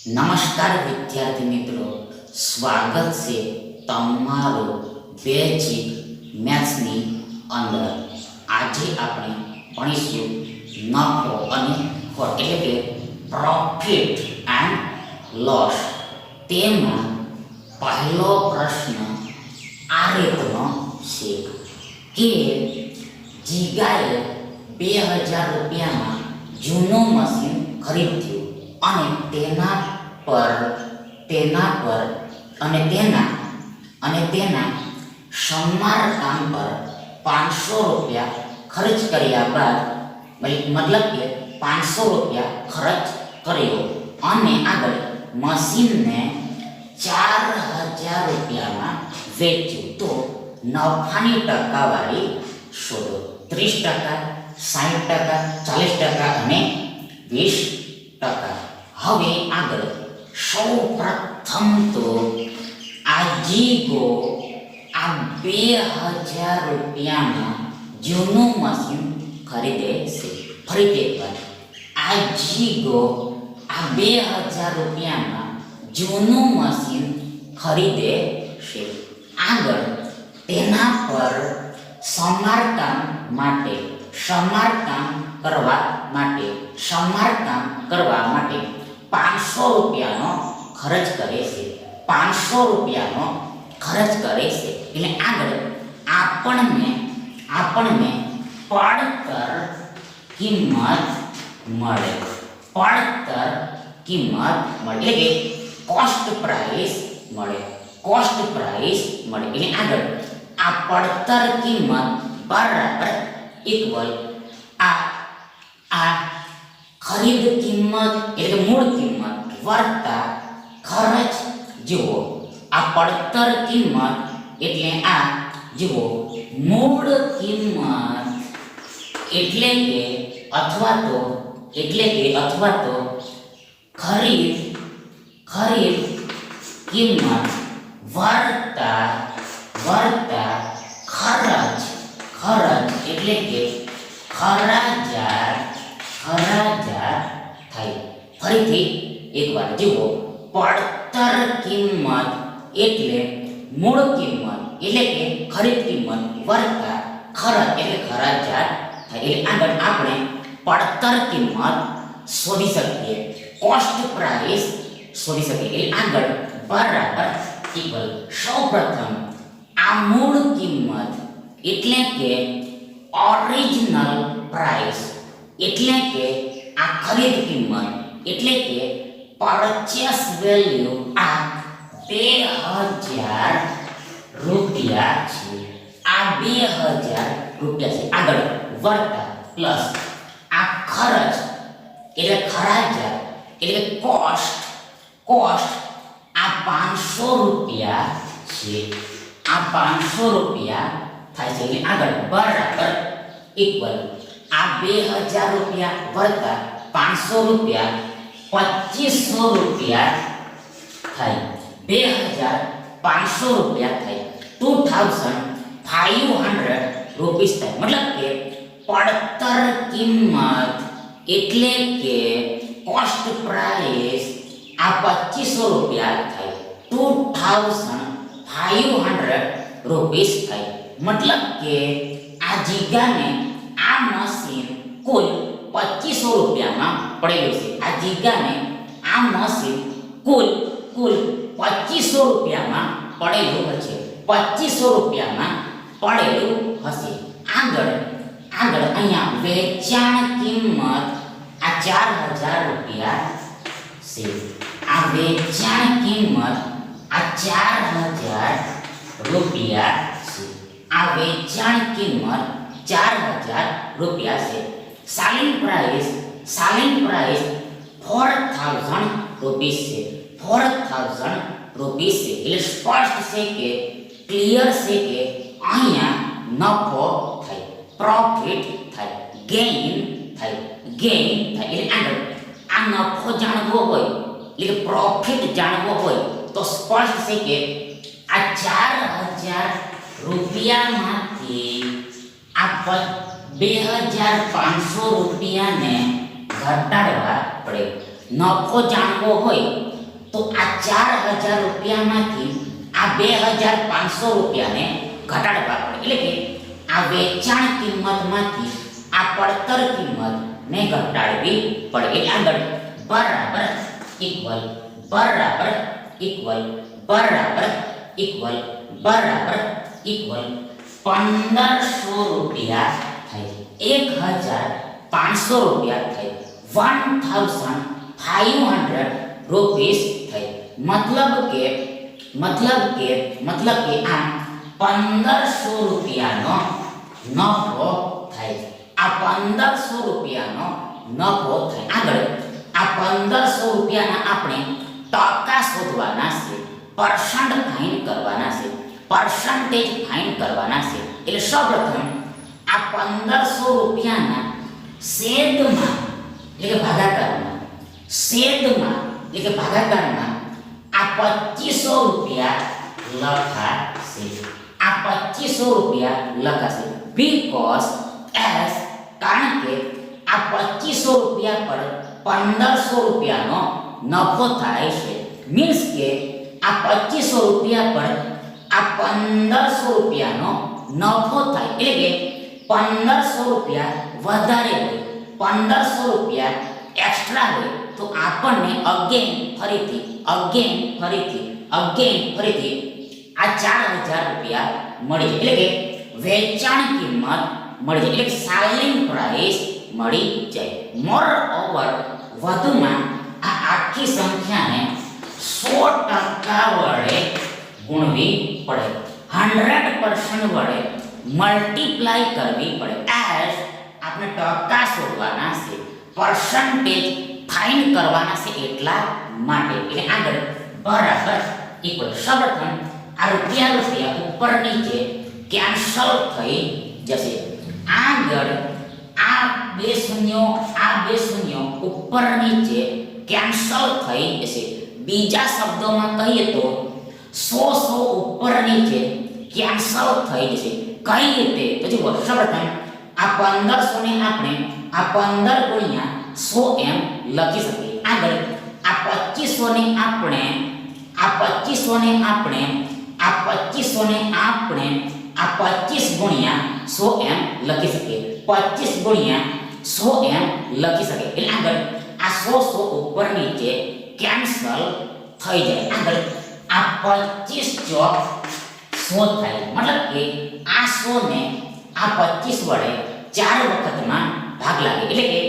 नमस्कार विद्यार्थी मित्रों, स्वागत से तमारो बेसिक मैथ्स नी अंदर। आज आपणे भणीशुं नफो अने खोट एटले के प्रॉफिट एंड लॉस। तेमां पहलो प्रश्न आ रीतनो छे के जीगाए 2000 રૂપિયામાં જૂનું મશીન ખરીદ્યું અને તેના પર સમારકામ પર 500 રૂપિયા ખર્ચ કર્યા બાદ મતલબ કે 500 રૂપિયા ખર્ચ કર્યો અને આગળ મશીનને 4000 રૂપિયામાં વેચ્યું તો નફાની ટકાવારી શોધો। 30%, 60%, 40% અને 20%। હવે આગળ સૌ પ્રથમ તો આજીગો આ 2000 રૂપિયામાં જૂનું મશીન ખરીદે છે। ફરીથી એકવાર આજીગો આ 2000 રૂપિયામાં જૂનું મશીન ખરીદે છે। આગળ તેના પર સમારકામ કરવા માટે 500 રૂપિયાનો ખર્ચ કરે છે। 500 રૂપિયાનો ખર્ચ કરે છે એટલે આગળ આપણને પડતર કિંમત મળે। એટલે કે કોસ્ટ પ્રાઇસ મળે। એટલે આગળ આ પડતર કિંમત બરાબર ઇક્વલ આ ખરીદ કિંમત એટલે મૂળ કિંમત વત્તા ખર્ચ। જુઓ આ પડતર કિંમત એટલે આ જુઓ મૂળ કિંમત એટલે કે અથવા તો ખરીદ કિંમત વત્તા ખર્ચ એટલે કે ખરાજાત થાય। ફરીથી એકવાર જુઓ પડતર કિંમત એટલે મૂળ કિંમત એટલે કે ખરીદ કિંમત વત્તા ખર્ચ એટલે ખરાજાત થાય। એટલે આગળ આપણે પડતર કિંમત શોધી શકીએ, કોસ્ટ પ્રાઇસ શોધી શકીએ। એટલે આગળ બરાબર ઇક્વલ સૌપ્રથમ આ મૂળ કિંમત એટલે કે ઓરિજિનલ પ્રાઇસ એટલે કે આ ખરીદ કિંમત એટલે કે પરચેસ વેલ્યુ આ 2000 રૂપિયા છે। આ 2000 રૂપિયા છે। આગળ વત્તા પ્લસ આ ખર્ચ એટલે ખરાજાત એટલે કોસ્ટ આ 500 રૂપિયા છે। આ 500 રૂપિયા થાય છે। એટલે આગળ બરાબર ઇક્વલ આ 2000 રૂપિયા વત્તા 500 રૂપિયા 2500 રૂપિયા થાય। 2500 રૂપિયા થાય। 2500 રૂપિયા થાય। મતલબ કે પડતર કિંમત એટલે કે કોસ્ટ પ્રાઇસ આ 2500 રૂપિયા થાય। 2500 રૂપિયા થાય। મતલબ કે આ જીગાને આ મશીન કુલ 2500 રૂપિયામાં પડેલું છે। આ જીગાને આ મશીન કુલ 2500 રૂપિયામાં પડેલું હશે। 2500 રૂપિયામાં પડેલું હશે। આગળ અહીંયા વેચાણ કિંમત આ 4000 રૂપિયા છે। આ વેચાણ કિંમત આ 4000 રૂપિયા છે। આ વેચાણ કિંમત 4000 રૂપિયા છે। સેલિંગ પ્રાઇસ 4000 રૂપિયા છે। 4000 રૂપિયા છે। એટલે સ્પષ્ટ છે કે ક્લિયર છે કે અહીંયા નફો થાય, પ્રોફિટ થાય, ગેઇન થાય। એટલે આગળ આ નફો જાણવો હોય એટલે પ્રોફિટ જાણવો હોય તો સ્પષ્ટ છે કે આ 4000 રૂપિયામાંથી આ 2500 રૂપિયાને ઘટાડવા પડે। નફો જાણવો હોય તો આ 4,000 રૂપિયામાંથી આ 2,500 રૂપિયાને ઘટાડવા પડે. એટલે કે આ વેચાણ કિંમતમાંથી આ પડતર કિંમતને ઘટાડવી પડે. એટલે આગળ બરાબર ઇક્વલ બરાબર ઇક્વલ બરાબર ઇક્વલ બરાબર ઇક્વલ 1,500 રૂપિયા થાય. 1,500 રૂપિયા થાય. 1,500 રૂપીસ થઈ. મતલબ કે આ 1,500 રૂપિયાનો નફો થાય. આ 1,500 રૂપિયાનો નફો થાય. આગળ આ 1,500 રૂપિયાના આપણે ટકા શોધવાના છે, પર્સન્ટ ફાઇન કરવાના છે, પર્સન્ટેજ ફાઇન કરવાના છે. એટલે સૌપ્રથમ આ 1,500 રૂપિયાના છેદમાં એટલે કે ભાગાકારમાં આ 2,500 રૂપિયા લખાશે. આ 2,500 રૂપિયા લખાશે બીકોઝ એસ કારણ કે આ 2,500 રૂપિયા પર 1,500 રૂપિયાનો નફો થાય છે. મીન્સ કે આ 2,500 રૂપિયા પર આ 1,500 રૂપિયાનો નફો થાય. એટલે કે 1,500 રૂપિયા વધારે હોય, 1,500 રૂપિયા એક્સ્ટ્રા હોય તો આપણને અગેન ફરીથી આ 4,000 રૂપિયા મળી જાય. એટલે કે વેચાણ કિંમત મળી જાય. એટલે કે સેલિંગ પ્રાઇસ મળી જાય. મોર ઓવર વધુમાં આ આખી સંખ્યાને 100% વડે ગુણવી પડે, 100% વડે મલ્ટીપ્લાય કરવી પડે. એઝ આપણે ટકા શોધવાના છે, પર્સન્ટેજ ફાઇન કરવાના છે એટલા માટે. એટલે આગળ બરાબર ઇક્વલ સૌપ્રથમ આ રૂપિયા ઉપર નીચે કેન્સલ થઈ જશે. આગળ આ બે શૂન્યો ઉપર નીચે કેન્સલ થઈ જશે. બીજા શબ્દોમાં કહીએ તો 100 ઉપર નીચે કેન્સલ થઈ જશે. કઈ રીતે તો જુઓ, સૌપ્રથમ આ 1,500 ને આપણે આ 15 ગુણ્યા 100 એમ લખી શકીએ. આગળ આ 2,500 ને આપણે આ 25 ગુણ્યા 100 એમ લખી શકીએ. 25 ગુણ્યા 100 એમ લખી શકીએ. એટલે આગળ આ 100 ઉપર નીચે કેન્સલ થઈ જાય. આગળ આ 25 ચોક 100 થાય. મતલબ કે આ 100 ને આ 25 વડે 4 વખતમાં ભાગ લાગે. એટલે કે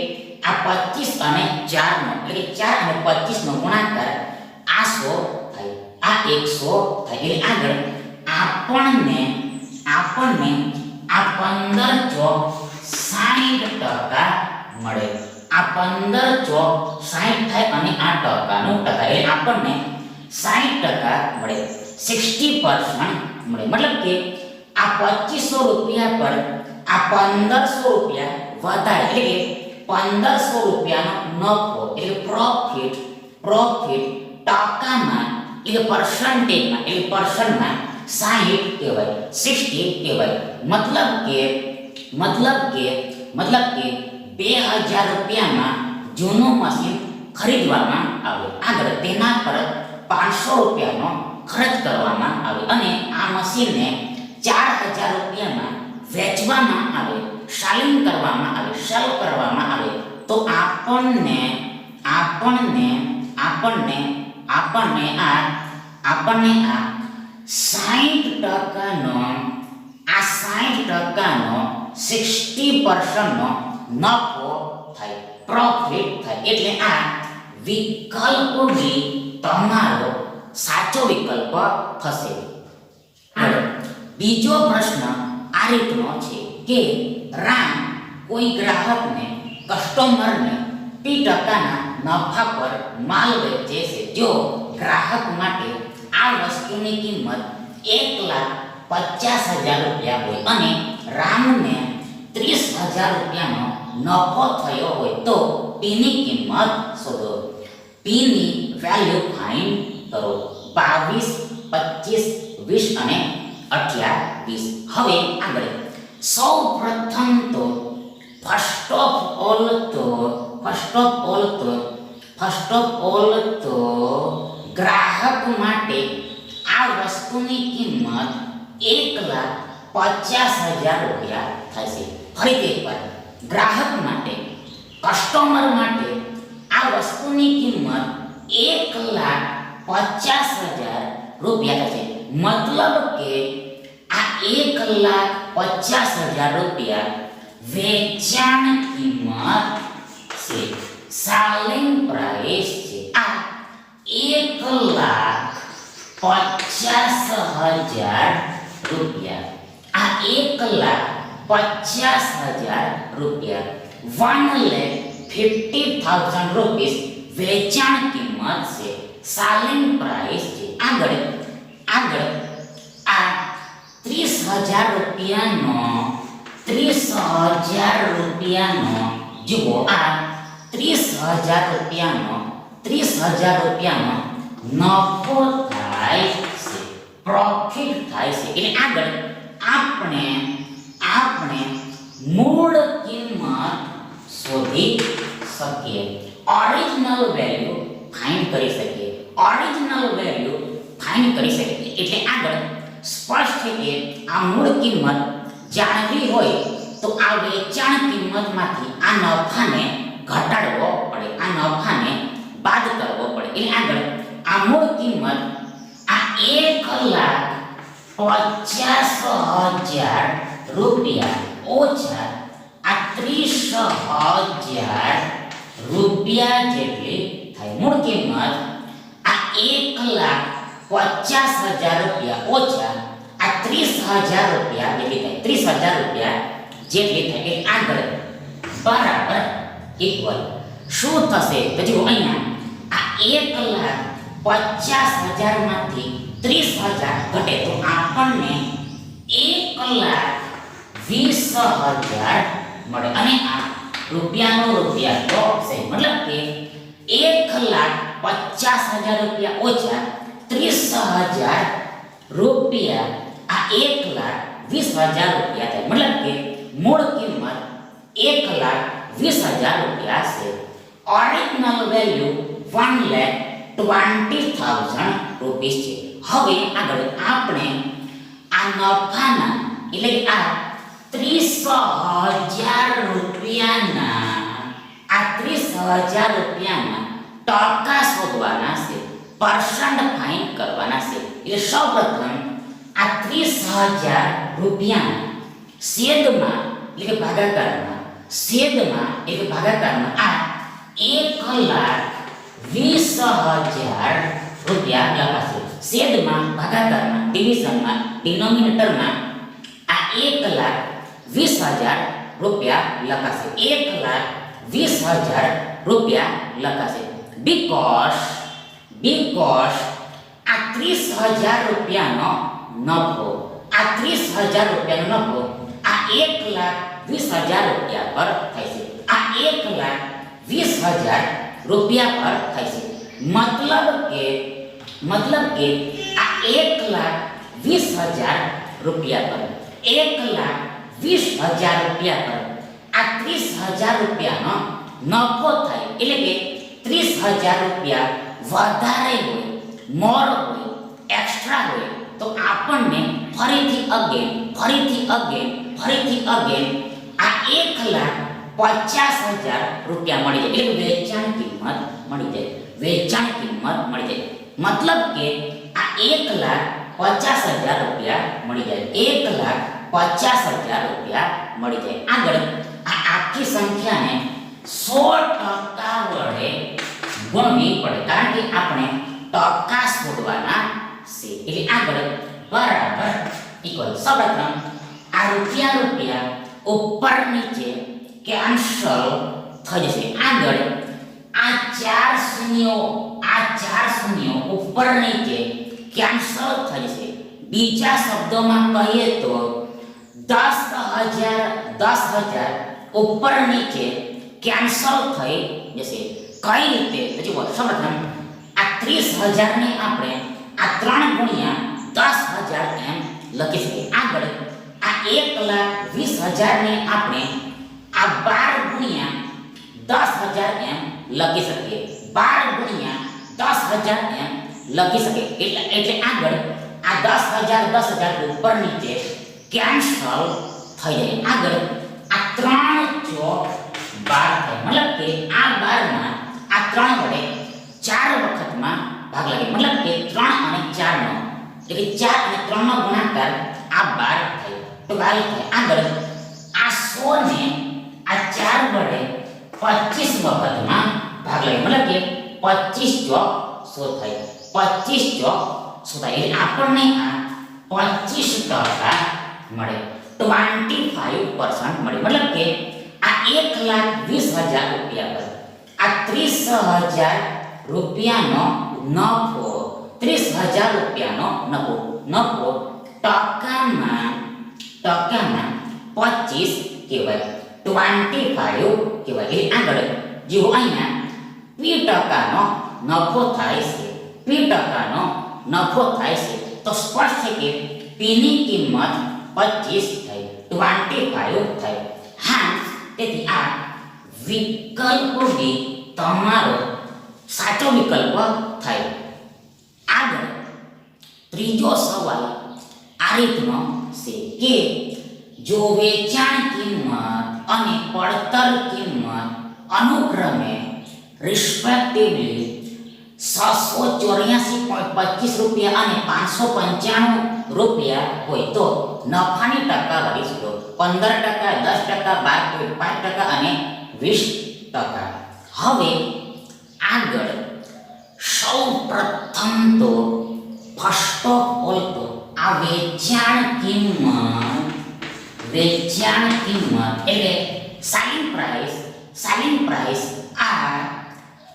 આ 25 અને 4 નો એટલે કે 4 અને 25 નો ગુણાકાર આ 100 થાય, આ 100 થાય. એટલે આગળ આપણને આ 15 ચોક 60% મળે. આ 15 ચોક 60 થાય અને આ ટકાનું ટકા એટલે આપણને 60% મળે, 60% મળે. મતલબ કે આ 2,500 રૂપિયા પર આ 1,500 રૂપિયા વધારે. એટલે કે 1,500 રૂપિયાનો નફો એટલે પ્રોફિટ ટકામાં એટલે પર્સન્ટેજમાં એટલે પર્સન્ટમાં 60 કહેવાય, 60 કહેવાય. મતલબ કે 2,000 રૂપિયામાં જૂનું મશીન ખરીદવામાં આવે. આગળ તેના પર 500 રૂપિયાનો ખર્ચ કરવામાં આવે અને આ મશીનને 4,000 રૂપિયામાં વેચવામાં આવે, સેલિંગ કરવામાં આવે તો આપણને આ 60%નો 60%નો નફો થાય, પ્રોફિટ થાય. એટલે આ વિકલ્પ બી તમારો સાચો વિકલ્પ થશે. બીજો પ્રશ્ન આ રીતનો છે કે રામ કોઈ ગ્રાહકને કસ્ટમરને P% નફા પર માલ વેચે છે. જો ગ્રાહક માટે આ વસ્તુની કિંમત 1,50,000 રૂપિયા હોય અને રામને 30,000 રૂપિયાનો નફો થયો હોય તો Pની કિંમત શોધો. Pની વેલ્યુ ફાઇન્ડ કરો. 22, 25, 20 અને 28. હવે આગળ સૌ પ્રથમ તો first of all first of all તો ગ્રાહક માટે આ વસ્તુની કિંમત 1,50,000 રૂપિયા થશે. ફરીથી એકવાર, ગ્રાહક માટે, કસ્ટમર માટે આ વસ્તુની કિંમત 1,50,000 રૂપિયા થશે. મતલબ કે આ 1,50,000 રૂપિયા વેચાણ કિંમત છે, સેલિંગ પ્રાઇસ છે. આ 1,50,000 રૂપિયા, આ 1,50,000 રૂપિયા, 1,50,000 રૂપીસ વેચાણ કિંમત છે, સેલિંગ પ્રાઇસ છે. આગળ આ 30,000 રૂપિયાનો જુઓ, આ 30,000 રૂપિયાનો નફો થાય છે, પ્રોફિટ થાય છે. એટલે આગળ આપણે મૂળ કિંમત શોધી શકીએ, ઓરિજિનલ વેલ્યુ ફાઇન્ડ કરી શકીએ. એટલે આગળ સ્પષ્ટ છે કે આ મૂળ કિંમત જાણવી હોય તો આ વેચાણ કિંમતમાંથી આ નફાને ઘટાડવો પડે, આ નફાને બાદ કરવો પડે. એટલે આગળ આ મૂળ કિંમત આ 1,50,000 રૂપિયા ઓછા આ 30,000 રૂપિયા જેટલી થાય. મૂળ કિંમત આ 1,50,000 રૂપિયા ઓછા આ 30,000 રૂપિયા જેટલી થાય, 30,000 રૂપિયા જેટલી થાય. એટલે આગળ બરાબર ઇક્વલ શું થશે તો જુઓ, અહીંયા આ 1,50,000 માંથી 30,000 ઘટે તો આપણને 1,20,000 મળે, અને આ રૂપિયાનો રૂપિયા તો છે. મતલબ કે 1,50,000 રૂપિયા ઓછા 30,000 રૂપિયા આ 1,20,000 રૂપિયા થાય. મતલબ કે મૂળ કિંમત 1,20,000 રૂપિયા છે. ઓરિજિનલ વેલ્યુ 1,20,000 રૂપીસ છે. હવે આગળ આપણે આ નફાના એટલે કે આ 30,000 રૂપિયાના ટકા શોધવાના છે, પર્સન્ટ ફાઇન્ડ કરવાના છે. એટલે સૌપ્રથમ આ 30,000 રૂપિયાના છેદમાં એટલે કે ભાગાકારમાં આ 1,20,000 રૂપિયા લખાશે. છેદમાં ભાગાકારમાં ડિવિઝનમાં ડિનોમિનેટરમાં આ 1,20,000 રૂપિયા લખાશે. 1,20,000 રૂપિયા લખાશે. બીકોઝ આ 30,000 રૂપિયાનો નફો, આ 30,000 રૂપિયાનો નફો આ 1,20,000 રૂપિયા પર થાય છે. આ 1,20,000 રૂપિયા પર થાય છે. મતલબ કે આ 1,20,000 રૂપિયા પર 1,20,000 રૂપિયા પર આ 30,000 રૂપિયાનો નફો થાય. એટલે કે 30,000 રૂપિયા વધારે હોય, મોર હોય, એક્સ્ટ્રા હોય તો આપણને ફરીથી અગેન આ 1,50,000 રૂપિયા મળી જાય. એટલે વેચાણ કિંમત મળી જાય. મતલબ કે આ 1,50,000 રૂપિયા મળી જાય. 1,50,000 રૂપિયા મળી જાય. આગળ આ આખી સંખ્યાને 100% વડે ગુણવી પડે, કારણ કે આપણે ટકા શોધવાના છે. એટલે આગળ બરાબર ઇક્વલ સૌપ્રથમ આ રૂપિયા ઉપર નીચે કેન્સલ થઈ જશે. આગળ આ 4 શૂન્યો ઉપર નીચે કેન્સલ થઈ જશે. બીજા શબ્દોમાં કહીએ તો 10,000 ઉપર નીચે કેન્સલ થઈ જશે. કઈ રીતે તો જુઓ, સૌપ્રથમ આ 30,000 ને આપણે આ 3 ગુણ્યા 10,000 એમ લખી શકીએ. આગળ આ 1,20,000 ને આપણે આ 12 ગુણ્યા 10,000 એમ લખી શકીએ. 12 ગુણ્યા 10,000 એમ લખી શકે. એટલે આગળ આ 10,000 ઉપર નીચે કેન્સલ થઈ જાય. આગળ આ 3 ચોક 12 થાય. મતલબ કે આ 12 માં આ 3 વડે 4 વખતમાં ભાગ લાગે. મતલબ કે 3 અને 4 નો એટલે કે 4 અને 3 નો ગુણાકાર આ 12 થાય. તો 12 થાય. આગળ આ 100 ને આ 4 વડે 25 વખતમાં ભાગ લાગે. મતલબ કે 25 ચોક 100 થાય. 25 ચોક 100 થાય. એટલે આપણને આ 25% મળે. 25% મળે. મતલબ કે આ 1,20,000 રૂપિયા પર આ 30,000 રૂપિયાનો નફો 30,000 રૂપિયાનો નફો ટકામાં 25 કહેવાય. 25 કહેવાય. એટલે આગળ જો અહીંયા p ટકાનો નફો થાય છે. p ટકાનો નફો થાય છે તો સ્પષ્ટ છે કે p ની કિંમત 25 થાય. 25 થાય. હા, તેથી આ વિકલ્પ બી તમારો સાચો વિકલ્પ થાય. આગળ ત્રીજો સવાલ આ રીતનો છે કે જો વેચાણ કિંમત અને પડતર કિંમત અનુક્રમે રિસ્પેક્ટિવલી 684.25 રૂપિયા અને 595 રૂપિયા હોય તો નફાની ટકાવારી શોધો. 15%, 10%, 12.5% અને 20%. હવે આગળ સૌપ્રથમ તો ફર્સ્ટ ઓફ ઓલ તો આ વેચાણ કિંમત એટલે સેલિંગ પ્રાઇસ આ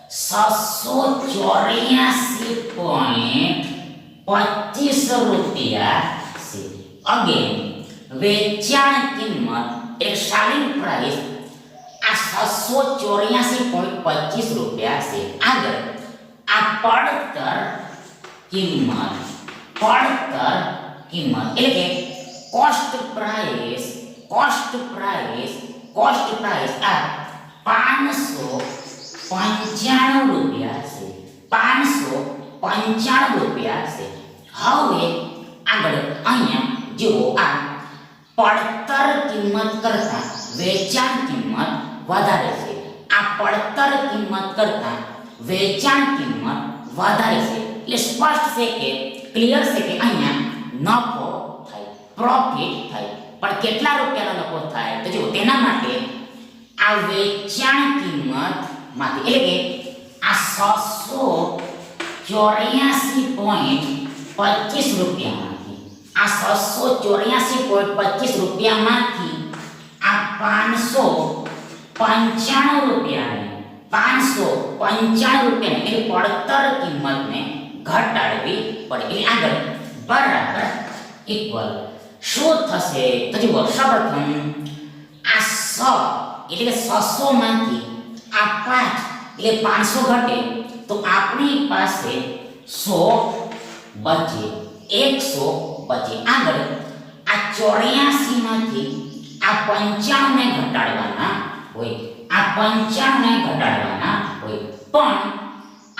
684.25 રૂપિયા છે. અગેન વેચાણ કિંમત એ સેલિંગ પ્રાઇસ આ 684.25 રૂપિયા છે. આગળ આ પડતર કિંમત એટલે કે કોસ્ટ પ્રાઇસ આ 595 રૂપિયા છે. 595 રૂપિયા છે. હવે આગળ અહીંયા જુઓ આ પડતર કિંમત કરતા વેચાણ કિંમત વધારે છે. આ પડતર કિંમત કરતા વેચાણ કિંમત વધારે છે. એટલે સ્પષ્ટ છે કે ક્લિયર છે કે અહીંયા નફો થાય, પ્રોફિટ થાય. પણ કેટલા રૂપિયાનો નફો થાય તો જો તેના માટે આ વેચાણ કિંમત માંથી એટલે કે આ 684.25 રૂપિયામાંથી આ 684.25 રૂપિયામાંથી આ 595 રૂપિયાને 595 રૂપિયાને એટલે પડતર કિંમતને ઘટાડવી પડે. એટલે આગળ બરાબર ઇક્વલ શું થશે તો જુઓ સૌપ્રથમ આ 100 એટલે કે 600 માંથી આ 5 એટલે 500 ઘટે તો આપણી પાસે 100 બચે, 100 બચે. આગળ આ 84 માંથી આ 95 ને ઘટાડવાના હોય, આ 95 ને ઘટાડવાના હોય. પણ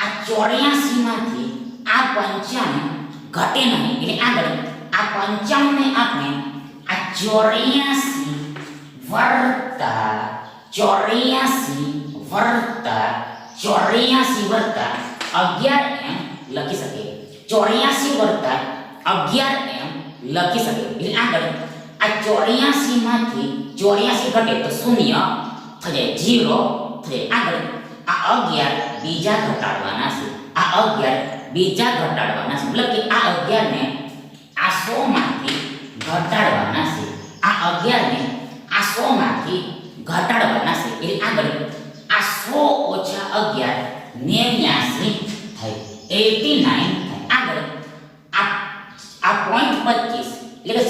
આ 84 માંથી આ 95 ઘટે નહીં. એટલે આગળ આ 95 ને આપણે આ 84 વત્તા 11 એમ લખી શકે. 84 વત્તા 11 એમ લખી શકે. એટલે આગળ આ 84 માંથી 84 ઘટે તો 0 થઈ જાય, 0 થઈ જાય. આગળ આ 11 બીજા ઘટાડવાના છે. આ 11 બીજા ઘટાડવાના છે. મતલબ કે આ 11 ને આ 100 માંથી ઘટાડવાના છે. આ 11 ને આ 100 માંથી ઘટાડવાના છે. એટલે આગળ આ 100 ઓછા 11 89 થાય, 89 થાય. આગળ આ 0.25 એટલે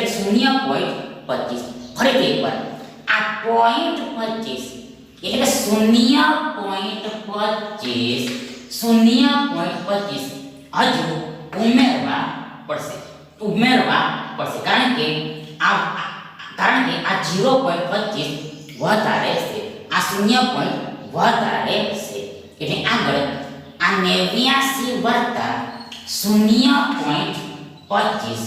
0.25 ફરીથી એકવાર આ 0.25 એટલે 0.25 હજુ ઉમેરવા પડશે. કારણ કે આ 0.25 વધારે છે, આ 0 પોઈન્ટ વધારે છે. એટલે આગળ આ 89 વત્તા 0.25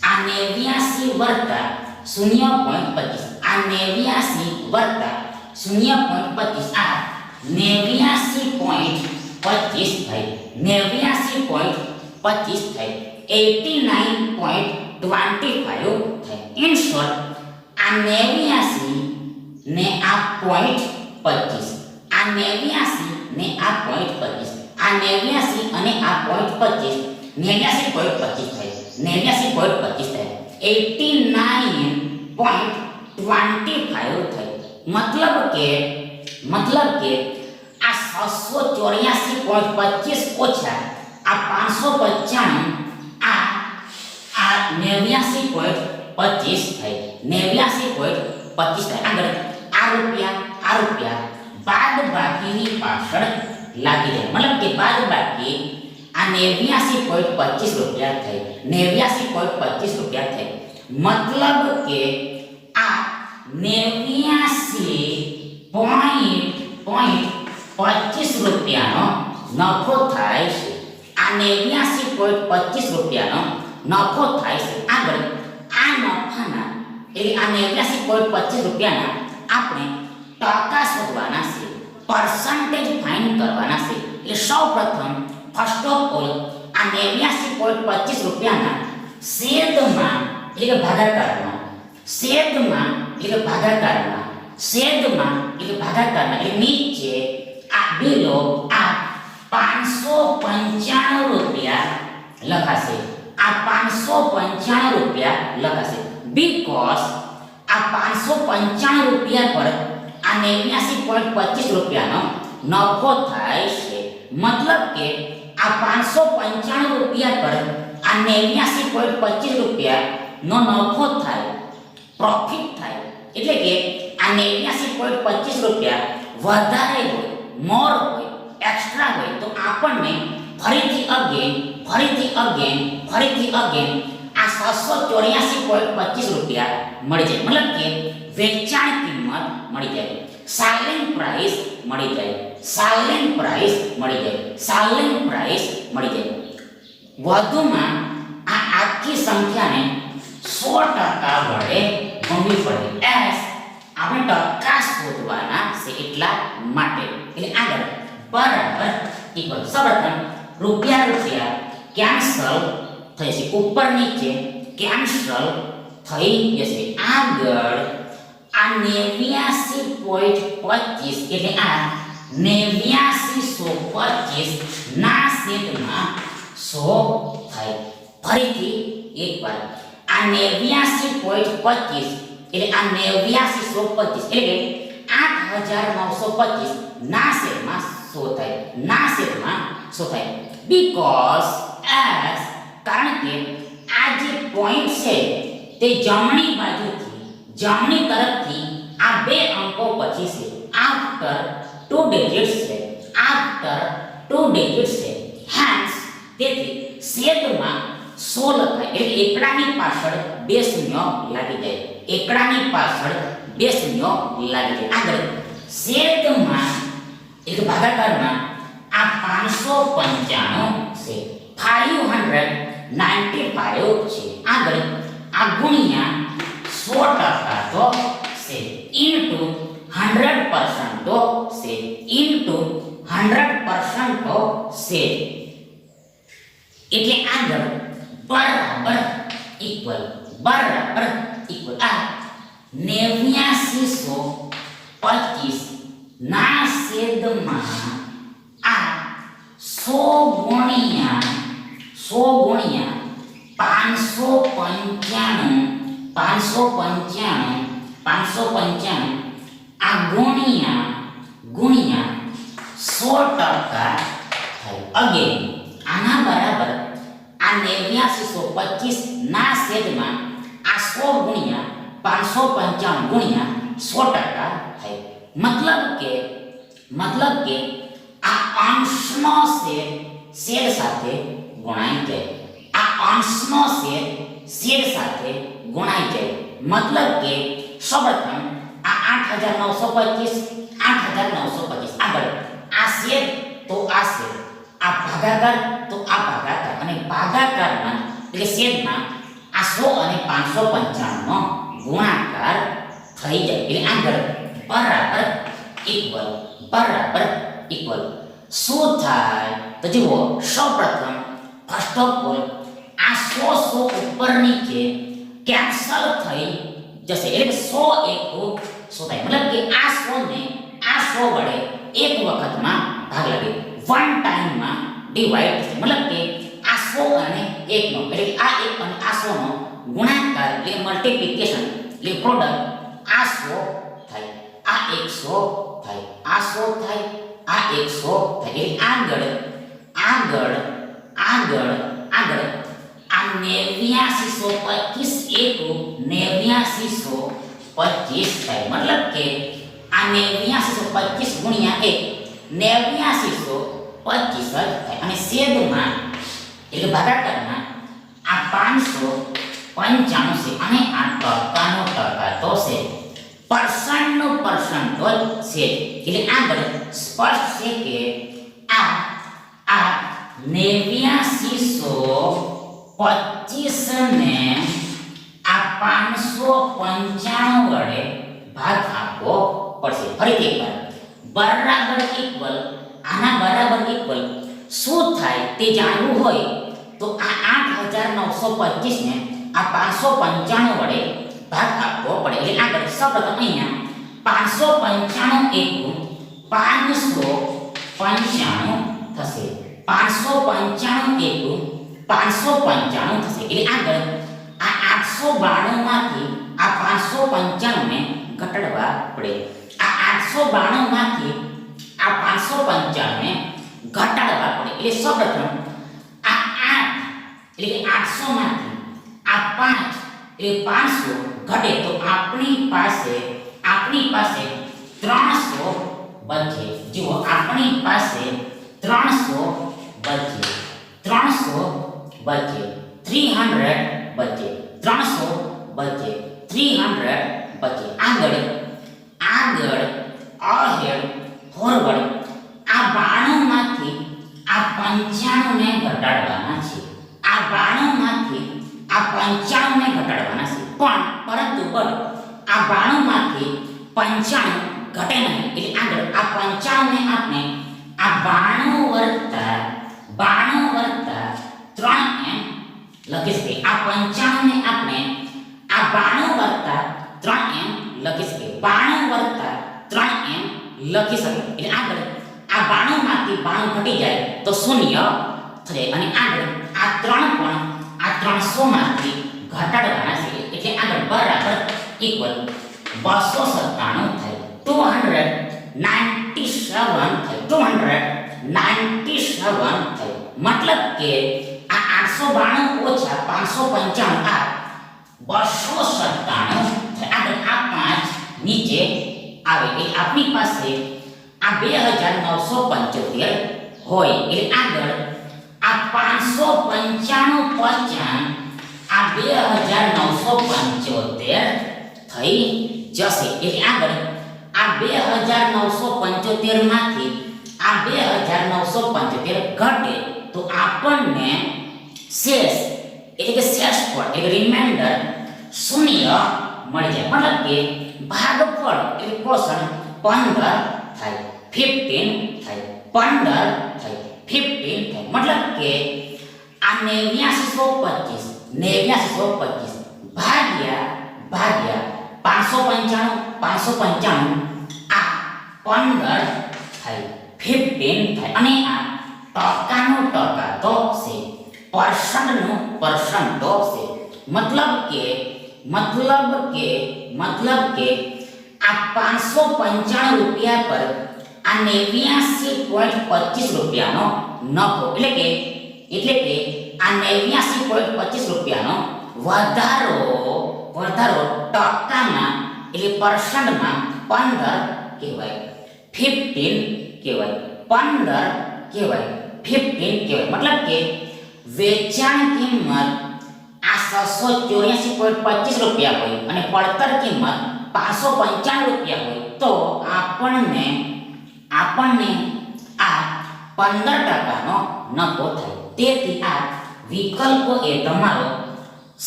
આ 89 વત્તા 0.25 આ 89 વત્તા 0.25 આ 89.25 થાય 89.25 થાય 89.25 થાય ઇન શોર્ટ આ 89 ને આ 0.25 આ 89 ને આ 0.25 આ 89 અને આ 0.25 89.25 થાય 89.25 થાય 89.25 થાય મતલબ કે આ 684.25 ઓછા આ 595 આ 89.25 થાય 89.25 થાય આગળ આ રૂપિયા બાદ બાકીની પાછળ લાગી જાય મતલબ કે બાદ બાકી આ 89.25 રૂપિયા થાય 89.25 રૂપિયા થાય મતલબ કે આ 89.25 રૂપિયાનો નફો થાય છે આ 89.25 રૂપિયાનો નફો થાય છે આગળ આ નફાના એટલે આ 89.25 રૂપિયાના આપણે ટકા શોધવાના છે પરસન્ટેજ ફાઇન્ડ કરવાના છે એટલે સૌપ્રથમ ફર્સ્ટ ઓફ ઓલ આ 89.25 રૂપિયાના છેદમાં એટલે ભાગાકારમાં એટલે નીચે આ બિલો આ 595 રૂપિયા લખાશે આ 595 રૂપિયા લખાશે બીકોઝ આ 595 રૂપિયા પર આ 89.25 રૂપિયાનો નફો થાય છે મતલબ કે આ 595 રૂપિયા પર આ 89.25 રૂપિયાનો નફો થાય પ્રોફિટ થાય એટલે કે આ 89.25 રૂપિયા વધારે હોય મોર હોય એક્સ્ટ્રા હોય તો આપણને ફરીથી અગેન આ 684.25 રૂપિયા મળી જાય મતલબ કે વેચાણ કિંમત મળી જાય સેલિંગ પ્રાઇસ મળી જાય વધુમાં આ આખી સંખ્યાને 100% વડે ગુણવી પડે એસ આપણે ટકા શોધવાના છે એટલા માટે એટલે આગળ બરાબર ઇક્વલ સૌપ્રથમ રૂપિયા કેન્સલ થઈ જશે ઉપર નીચે કેન્સલ થઈ જશે આગળ આ 89.25 એટલે આ 8925 ના છેદમાં 100 થાય ફરીથી એકવાર આ 89.25 એટલે આ 8925 એટલે 8925 ના છેદમાં 100 થાય because as કારણ કે આ જે પોઈન્ટ છે તે જમણી તરફથી આ બે અંકો પછી છે after 2 digits છે hence તેથી છેદમાં 100 લખાય એટલે એકડાની પાછળ બે શૂન્ય લાગી જાય આગળ છેદમાં એક ભાગાકારમાં આ 595 છે 595 છે આગળ આ ગુણ્યા 100% તો છે ઇન્ટુ 100% તો છે ઇન્ટુ 100% તો છે એટલે આગળ બરાબર ઇક્વલ આ 8925 ના છેદમાં આ 100 ગુણ્યા 595 આ ગુણ્યા 100% થાય અગેન આના બરાબર આ 8925 ના છેદમાં આ 100 ગુણ્યા 595 ગુણ્યા 100% થાય મતલબ કે આ અંશનો છેદ સાથે ગુણાઈ જાય આ અંશનો છેદ સાથે ગુણાઈ જાય મતલબ કે સૌપ્રથમ આ 8925 આગળ આ છેદ તો આ છેદ, આ ભાગાકાર તો આ ભાગાકાર, અને ભાગાકારમાં એટલે છેદમાં આ 100 અને 595 નો ગુણાકાર થઈ જાય. એટલે આગળ બરાબર ઇક્વલ શું થાય તો જુઓ, સૌપ્રથમ ફર્સ્ટ ઓફ ઓલ આ 100 ઉપર નીચે કેન્સલ થઈ જશે. એટલે 100 એકુ 100 થાય, મતલબ કે આ 100 ને આ 100 વડે એક વખતમાં ભાગ લાગે, વન ટાઈમમાં ડિવાઈડ થશે. મતલબ કે આ 100 અને 1 નો એટલે આ 1 અને આ 100 નો ગુણાકાર એટલે મલ્ટીપ્લિકેશન એટલે પ્રોડક્ટ આ 100 થાય, આ 100 થાય, આ 100 થાય, આ 100 થાય. એટલે આગળ આ 8925 એકુ 8925 થાય. મતલબ કે આ 8925 ગુણ્યા 1 8925 થાય. અને છેદમાં એટલે ભાગાકારમાં આ 595 છે, અને આ ટકાનો ટકા તો છે, પર્સન્ટનો પર્સન્ટ તો છે. એટલે આગળ સ્પષ્ટ છે કે આ 8925 ને આ 595 વડે ભાગ આપવો પડશે. ફરીથી એકવાર બરાબર ઇક્વલ, આના બરાબર ઇક્વલ શું થાય તે જાણવું હોય તો આ 8925 ને આ 595 વડે ભાગ આપવો પડે. એટલે આગળ સૌપ્રથમ અહીંયા 595 એકુ 595 થશે, 595 એકુ 595 થશે. એટલે આગળ આ 892 માંથી આ 595 ને ઘટાડવા પડે. આ 892 માંથી આ 595 ને ઘટાડવા પડે. એટલે સૌપ્રથમ આ 8 એટલે કે 800 માંથી આ 5 એટલે 500 ઘટે તો આપણી પાસે 300 બચે. જુઓ, આપણી પાસે 300 બચે, 300 બચે, 300 બચે, 300 બચે, 300 બચે. આગળ અહેડ ફોરવર્ડ આ 92 માંથી આ 95 ને ઘટાડવાના છે, આ 92 માંથી આ 95 ને ઘટાડવાના છે. પરંતુ આ 92 માંથી 95 ઘટે નહીં. એટલે આગળ આ 95 ને આપણે આ 92 વત્તા 3m લખી શકીએ. આ 95 ને આપણે આ 92 વત્તા 3m લખી શકીએ, 92 વત્તા 3m લખી શકીએ. એટલે આગળ આ 92 માંથી 92 ઘટી જાય તો શૂન્ય થઈ જાય. અને આગળ આ 3 પણ આ 300 માંથી ઘટાડવાના છે. એટલે આગળ બરાબર ઇક્વલ 297 થાય, 297 થાય, 297 થાય. મતલબ કે આ 892 ઓછા 595 આ 297 થાય. આગળ આ 5 નીચે આવે એટલે આપણી પાસે આ 2975 હોય. એટલે આગળ આ 595 50 આ 2975 થઈ જશે. એટલે આગળ આ 2975 માંથી આ 2975 ઘટે તો આપણને શેષ એટલે કે શેષ ફળ એટલે રિમાઇન્ડર શૂન્ય મળી જાય. મતલબ કે ભાગફળ એટલે પોષણ 15 થાય, 15 થાય, 15 થાય, 15 થાય. મતલબ કે આ 8925 ભાગ્યા 595 આ 15 થાય, 15 થાય. અને આ ટકાનો ટકા તો છે, પર્સન્ટનો પર્સન્ટ તો છે. મતલબ કે આ 595 રૂપિયા પર આ 89.25 રૂપિયાનો નફો એટલે કે આ 89.25 રૂપિયાનો વધારો ટકામાં એટલે પર્સન્ટમાં 15 કહેવાય, 15 કહેવાય, 15 કહેવાય, 15 કહેવાય. મતલબ કે વેચાણ કિંમત આ 684.25 રૂપિયા હોય અને પડતર કિંમત 595 રૂપિયા હોય તો આપણને આ 15%નો નફો થાય. તેથી આ વિકલ્પ એ તમારો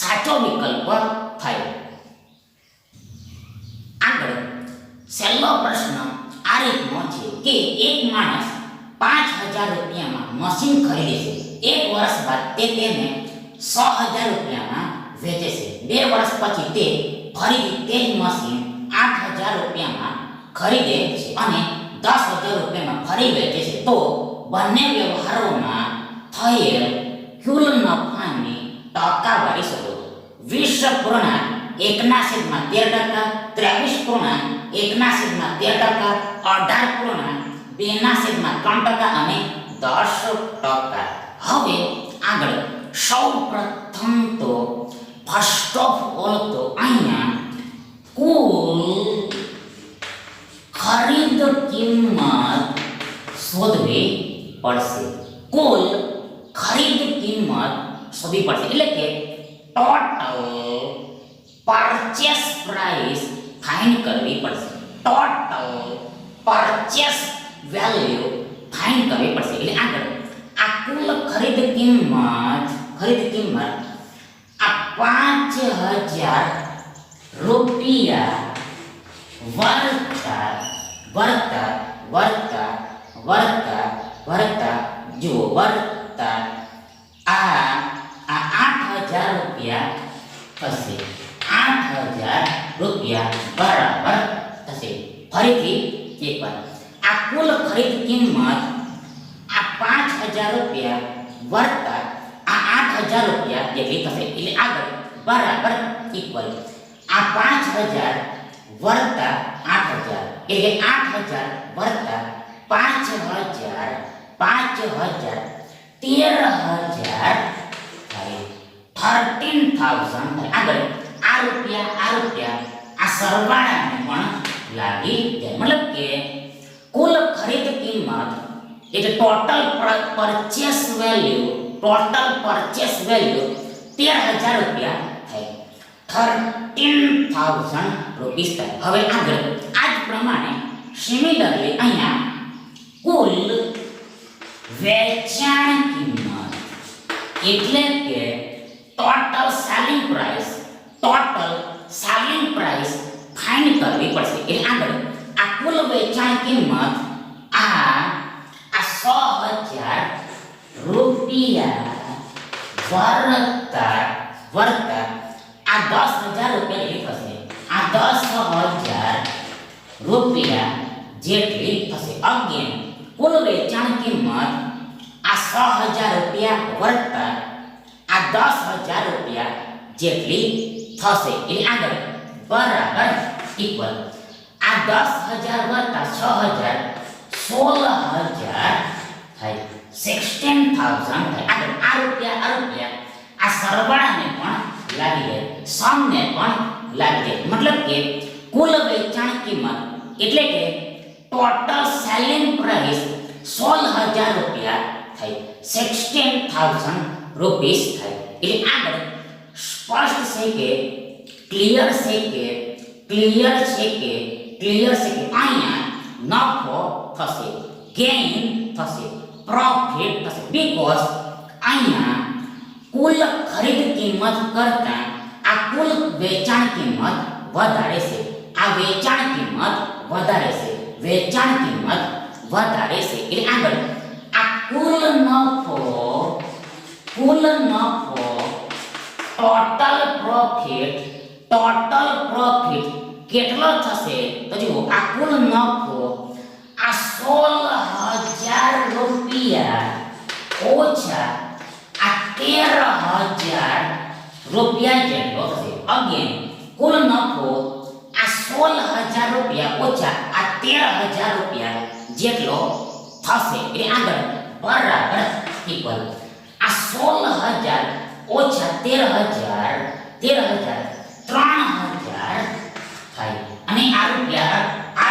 સાચો વિકલ્પ થાય. આગળ છેલ્લો પ્રશ્ન આ રીતનો છે કે એક માણસ 5,000 રૂપિયામાં મશીન ખરીદે છે. 1 વર્ષ બાદ તે તેને 100,000 રૂપિયામાં વેચે છે. 2 વર્ષ પછી તે ફરીથી તે જ મશીન 8,000 રૂપિયામાં ખરીદે છે અને 10,000 રૂપિયામાં ફરી વેચે છે. તો બંને વ્યવહારોમાં થયેલ કુલ નફાની ટકાવારી શોધો. 20.1/13%, 23.1/13%, 18.2/3% અને 10%. હવે આગળ સૌપ્રથમ તો ફર્સ્ટ ઓફ ઓલ તો અહીંયા કુલ ખરીદ કિંમત શોધવી પડશે. કુલ ખરીદ કિંમત શોધવી પડશે એટલે કે ટોટલ પરચેસ પ્રાઇસ ફાઇન્ડ કરવી પડશે. ટોટલ પરચેસ વેલ્યુ ફાઇન્ડ કરવી પડશે. એટલે આગળ આ કુલ ખરીદ કિંમત આ 5,000 રૂપિયા વર્તા જુઓ વર્તા આ 8,000 રૂપિયા થશે. 8,000 રૂપિયા બરાબર થશે. ફરીથી એકવાર આ કુલ ખરીદ કિંમત આ 5,000 રૂપિયા વર્તા આ 8,000 રૂપિયા જેટલી થશે. એટલે આગળ બરાબર ઇક્વલ આ 5,000 વર્તા 8,000 એટલે 8,000 વર્તા 5,000 13,000 થાય. 13,000 આગળ આ રૂપિયા આ સરવાળાને પણ લાગી જાય. મતલબ કે કુલ ખરીદ કિંમત એટલે ટોટલ પરચેસ વેલ્યુ 13,000 રૂપિયા થાય. 13,000 રૂપીસ થાય. હવે આગળ આ જ પ્રમાણે સિમિલરલી અહીંયા કુલ વેચાણ કિંમત એટલે કે ટોટલ સેલિંગ પ્રાઇસ ફાઇન્ડ કરવી પડશે. એટલે આગળ આ કુલ વેચાણ કિંમત આ 100,000 રૂપિયા વર્તા આ 10,000 રૂપિયા જેટલી થશે. આ 10,000 રૂપિયા જેટલી થશે. અગેન કુલ વેચાણ કિંમત આ 100,000 રૂપિયા વર્તા આ 10,000 રૂપિયા જેટલી થશે. એટલે આગળ બરાબર ઇક્વલ આ 10,000 વર્તા 6,000 16,000 થાય. 16,000 થાય. આગળ આ રૂપિયા આ સરવાળાને પણ લાગી જાય, સમને પણ લાગી જાય. મતલબ કે કુલ વેચાણ કિંમત એટલે કે ટોટલ સેલિંગ પ્રાઇસ 16,000 રૂપિયા થાય. 16,000 રૂપીસ થાય. એટલે આગળ સ્પષ્ટ છે કે ક્લિયર છે કે અહીંયા નફો થશે, ગેઇન થશે, પ્રોફિટ થશે. બીકોઝ અહીંયા કુલ ખરીદ કિંમત કરતાં આ કુલ વેચાણ કિંમત વધારે છે. આ વેચાણ કિંમત વધારે છે. એટલે આગળ આ કુલ નફો ટોટલ પ્રોફિટ કેટલો થશે? તો જુઓ આ કુલ નફો આ 16,000 રૂપિયા ઓછા આ 13,000 રૂપિયા જેટલો થશે. અગેન કુલ નફો આ 16,000 રૂપિયા ઓછા આ 13,000 રૂપિયા જેટલો થશે. એટલે આગળ બરાબર ઇક્વલ આ 16,000 ઓછા 13,000 3,000 થાય. અને આ રૂપિયા આ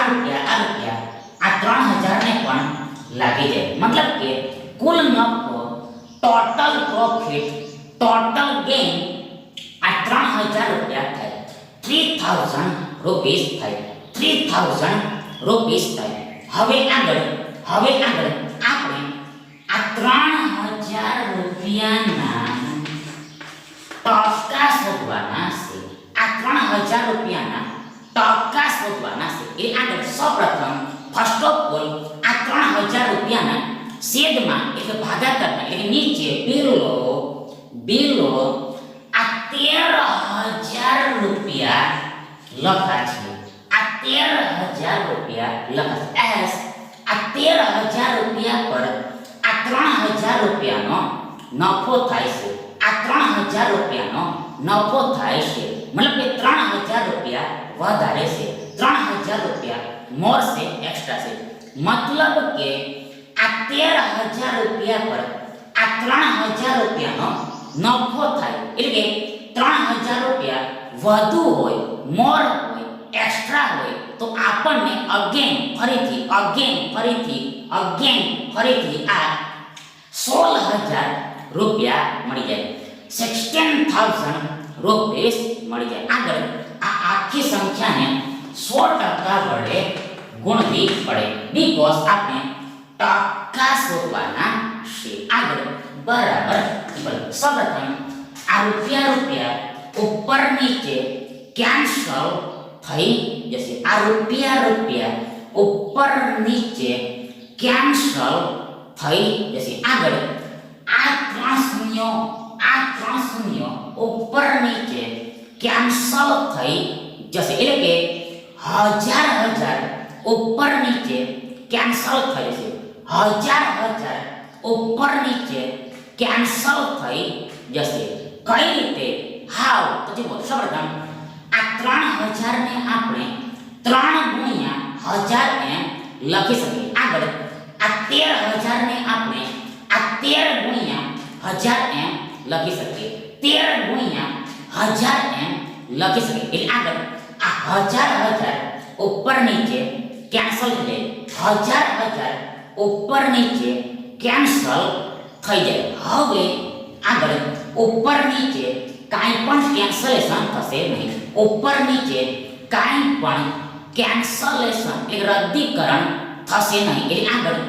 3,000 ને પણ લાગી જાય. મતલબ કે કુલ નફો ટોટલ પ્રોફિટ ટોટલ ગેઇન આ 3,000 રૂપિયા થાય. 3,000 રૂપીસ થાય. 3,000 રૂપીસ થાય. હવે આગળ આપણે 3000 રૂપિયાના ટકા શોધવાના છે. આ 3000 રૂપિયાના ટકા શોધવાના છે. એ આગળ સૌપ્રથમ ફર્સ્ટ ઓફ ઓલ આ 3000 રૂપિયાના છેદમાં એટલે ભાગાકારમાં એટલે નીચે બેલો આ 13000 રૂપિયા લખા છે. આ 13000 રૂપિયા લખા એસ આ 13000 રૂપિયા પર આ 3000 રૂપિયાનો નફો થાય છે. આ 3000 રૂપિયાનો નફો થાય છે. મતલબ કે 3000 રૂપિયા વધારે છે. 3000 રૂપિયા મોર છે, એક્સ્ટ્રા છે. મતલબ કે આ 13000 રૂપિયા પર આ 3000 રૂપિયાનો નફો થાય એટલે કે 3000 રૂપિયા વધુ હોય, મોર હોય, એક્સ્ટ્રા હોય તો આપણને અગેન ફરીથી આ 16000 રૂપિયા મળી જાય. 16000 રૂપિયા મળી જાય. આગળ આ આખી સંખ્યાને 100% વડે ગુણવી પડે બીકોઝ આપણે ટકા શોધવાના છે. આગળ બરાબર સૌપ્રથમ આ રૂપિયા ઉપર નીચે કેન્સલ થઈ જશે. આ રૂપિયા ઉપર નીચે કેન્સલ થઈ જશે. આગળ આ 3 શૂન્ય ઉપર નીચે કેન્સલ થઈ જશે એટલે કે 1000 ઉપર નીચે કેન્સલ થઈ જશે. 1000 ઉપર નીચે કેન્સલ થઈ જશે. કઈ રીતે? હાવ તો જુઓ સૌપ્રથમ આ 3000 ને આપણે 3 ગુણ્યા 1000 એમ લખી શકીએ. આગળ આ 13000 ને આપણે આ 13 ગુણ્યા 1000 એમ લખી શકીએ. 13 ગુણ્યા 1000 એમ લખી શકીએ. એટલે આગળ આ 1000 ઉપર નીચે કેન્સલ થઈ જાય. 1000 ઉપર નીચે કેન્સલ થઈ જાય. હવે આગળ ઉપર નીચે કાંઈ પણ કેન્સલેશન થશે નહીં. ઉપર નીચે કાંઈ પણ કેન્સલેશન એટલે રદ્દીકરણ થશે નહીં. એટલે આગળ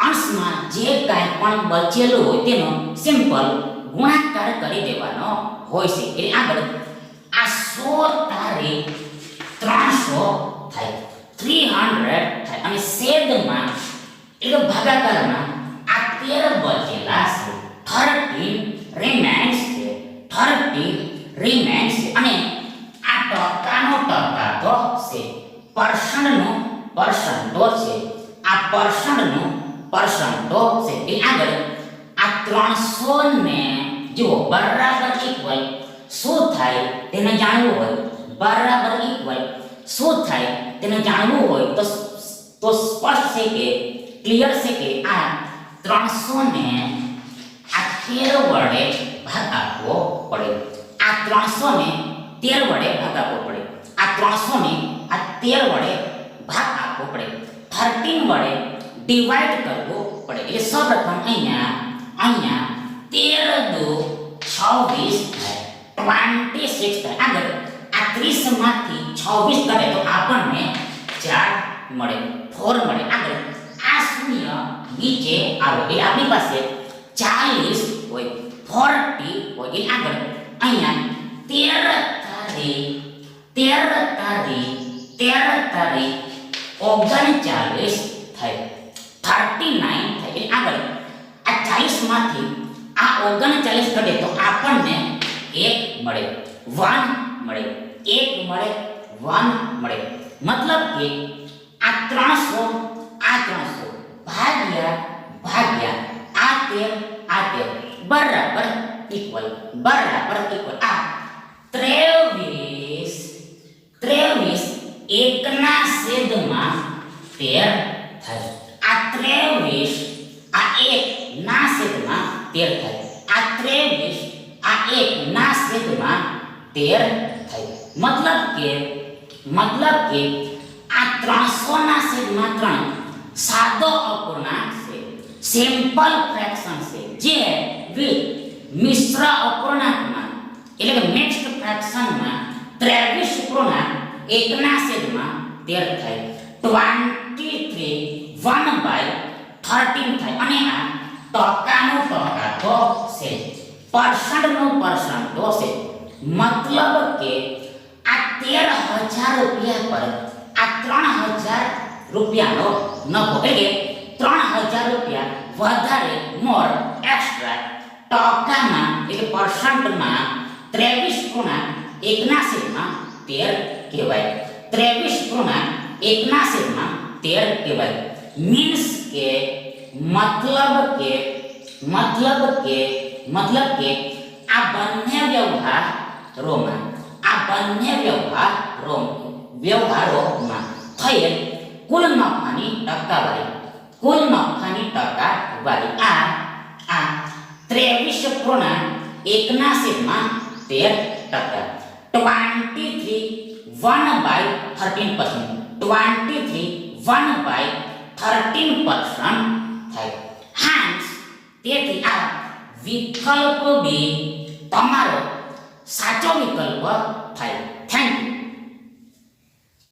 અંશમાં જે કાંઈ પણ બચેલું હોય તેનો સિમ્પલ ગુણાકાર કરી દેવાનો હોય છે. એટલે આગળ આ 100 તારીખ 300 થાય, 300 થાય અને છેદમાં એટલે ભાગાકારમાં આ 13 બચેલા છે. 13 રિમેન્સ છે. 13 રિમેન્સ છે અને આ ટકાનો ટકા તો છે, પર્સન્ટનો પર્સન્ટો છે. આ પર્સન્ટનો પર્સન્ટો છે. એટલે આગળ આ 300 ને જો બરાબર ઇક્વલ શું થાય તેને જાણવું હોય, બરાબર ઇક્વલ શું થાય તેને જાણવું હોય તો સ્પષ્ટ છે કે ક્લિયર છે કે આ 300 ને આ 13 વડે ભાગ આપવો પડે. આ 300 ને 13 વડે ભાગ આપવો પડે. આ 300 ને આ 13 વડે ભાગ આપવો પડે. 13 વડે ડિવાઇડ કરવો પડે. એટલે સૌપ્રથમ અહીંયા 13 દુ 26 થાય, 26 થાય. આગળ આ 30 માંથી 26 કરે તો આપણને 4 મળે, 4 મળે. આગળ આ શૂન્ય નીચે આવે એટલે આપણી પાસે 40 હોય, 40 હોય. એટલે આગળ અહીંયા 13 તારીખ 39 થાય, 39 થાય. એટલે આગળ આ 40 માંથી આ 39 ઘટે તો આપણને 1 મળે, 1 મળે, 1 મળે, 1 મળે. મતલબ કે આ 300 ભાગ્યા આ 13 બરાબર ઇક્વલ આ 23 એકના છેદમાં 13 થાય. આ 23 આ 1 ના છેદમાં 13 થાય. આ 23 આ 1 ના છેદમાં 13 થાય. મતલબ કે આ 300 ના છેદમાં 3 સાદો અપૂર્ણાંક છે, સિમ્પલ ફ્રેક્શન છે, જે વિથ મિશ્ર અપૂર્ણાંકમાં એટલે કે મિક્સ્ડ ફ્રેક્શનમાં 23 પૂર્ણાંક 1 ના છેદમાં 13 થાય. 23 1/13 થાય અને આ ટકાનો ટકા તો છે, પરસેન્ટનો પરસેન્ટ તો છે. મતલબ કે આ 13,000 રૂપિયા પર આ 3,000 રૂપિયાનો નફો એટલે 3,000 રૂપિયા વધારે મોર એક્સ્ટ્રા ટકામાં એટલે પરસેન્ટમાં 23.1/13 કહેવાય. 23.1/13 કહેવાય. મીન્સ કે મતલબ કે આ બંને વ્યવહારોમાં થયેલ કુલ નફાની ટકાવારી આ 23.1/13 23 થાય. હાન્સ તેથી આ વિકલ્પ બી તમારો સાચો વિકલ્પ